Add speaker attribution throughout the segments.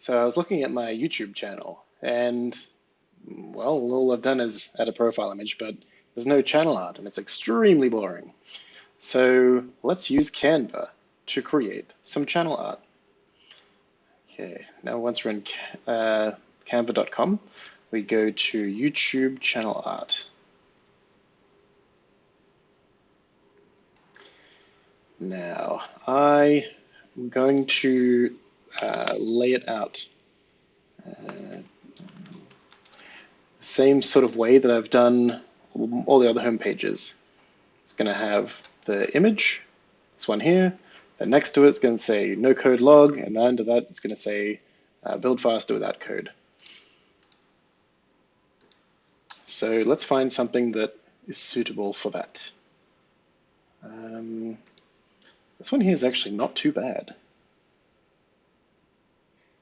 Speaker 1: So I was looking at my YouTube channel, and well, all I've done is add a profile image, but there's no channel art, and it's extremely boring. So let's use Canva to create some channel art. Okay, now once we're in canva.com, we go to YouTube channel art. Now, I am going to lay it out same sort of way that I've done all the other home pages. It's going to have the image, this one here, then next to it it's going to say no code log, and under that it's going to say build faster without code. So let's find something that is suitable for that. This one here is actually not too bad.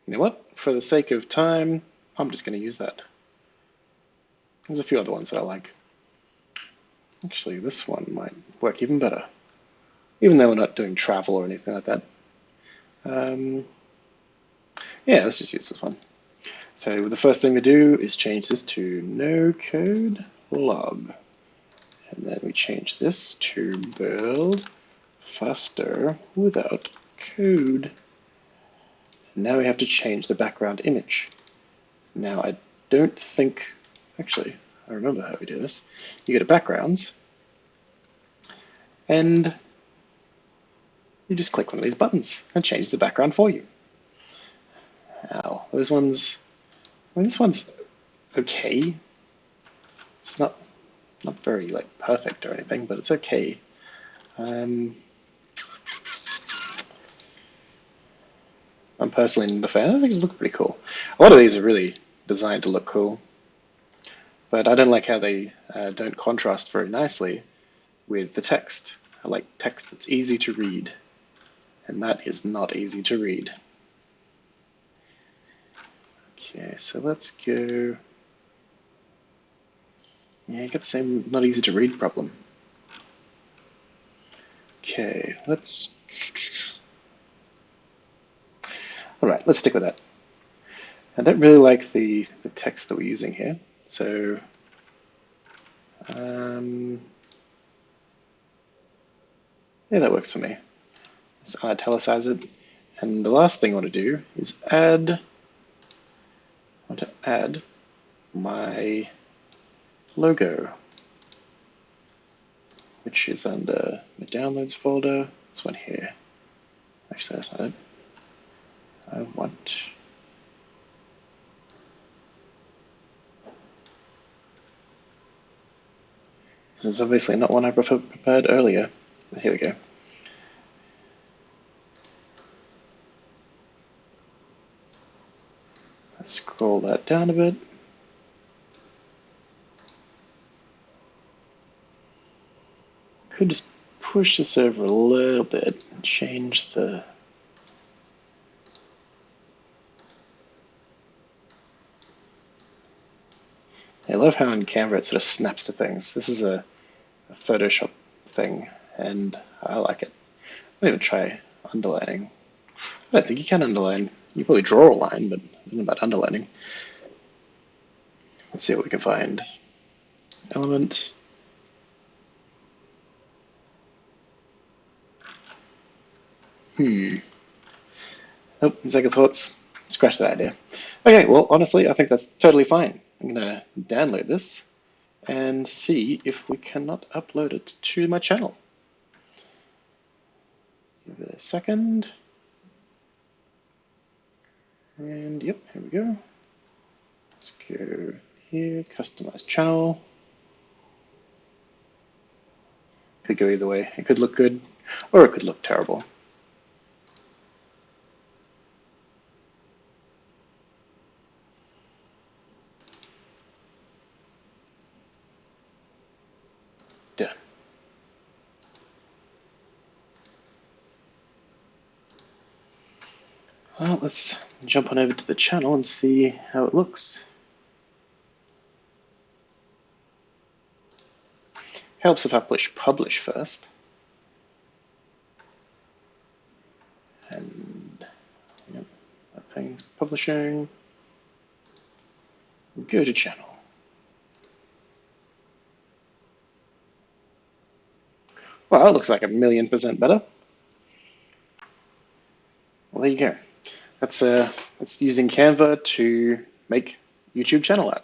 Speaker 1: You know what? For the sake of time, I'm just going to use that. There's a few other ones that I like. Actually, this one might work even better, even though we're not doing travel or anything like that. Yeah, let's just use this one. So the first thing we do is change this to no code log. And then we change this to build faster without code. And now we have to change the background image. Now I don't think, actually, I remember how we do this. You go to backgrounds, and you just click one of these buttons and change the background for you. Now, those ones, well, this one's okay. It's not very like perfect or anything, but it's okay. I'm personally not a fan. I think it's looking pretty cool. A lot of these are really designed to look cool, but I don't like how they don't contrast very nicely with the text. I like text that's easy to read, and that is not easy to read. Okay, so let's go. Yeah, you got the same not easy to read problem. Okay, let's. All right, let's stick with that. I don't really like the text that we're using here, so yeah, that works for me. Let's italicize it. And the last thing I want to do is add my logo, which is under the downloads folder. This one here. Actually, that's not it. I want. This is obviously not one I prepared earlier. But here we go. Let's scroll that down a bit. Could just push this over a little bit and change the. I love how in Canva it sort of snaps to things. This is a Photoshop thing, and I like it. I'll even try underlining. I don't think you can underline. You probably draw a line, but I don't know about underlining. Let's see what we can find. Element. Nope, second thoughts. Scratch that idea. Okay, well, honestly, I think that's totally fine. I'm going to download this and see if we cannot upload it to my channel. Give it a second. And yep, here we go. Let's go here, customize channel. Could go either way. It could look good, or it could look terrible. Done. Well, let's jump on over to the channel and see how it looks. Helps if I push publish first. And yep, that Settings, publishing, go to channel. Well, it looks like 1,000,000% better. Well, there you go. That's using Canva to make YouTube channel art.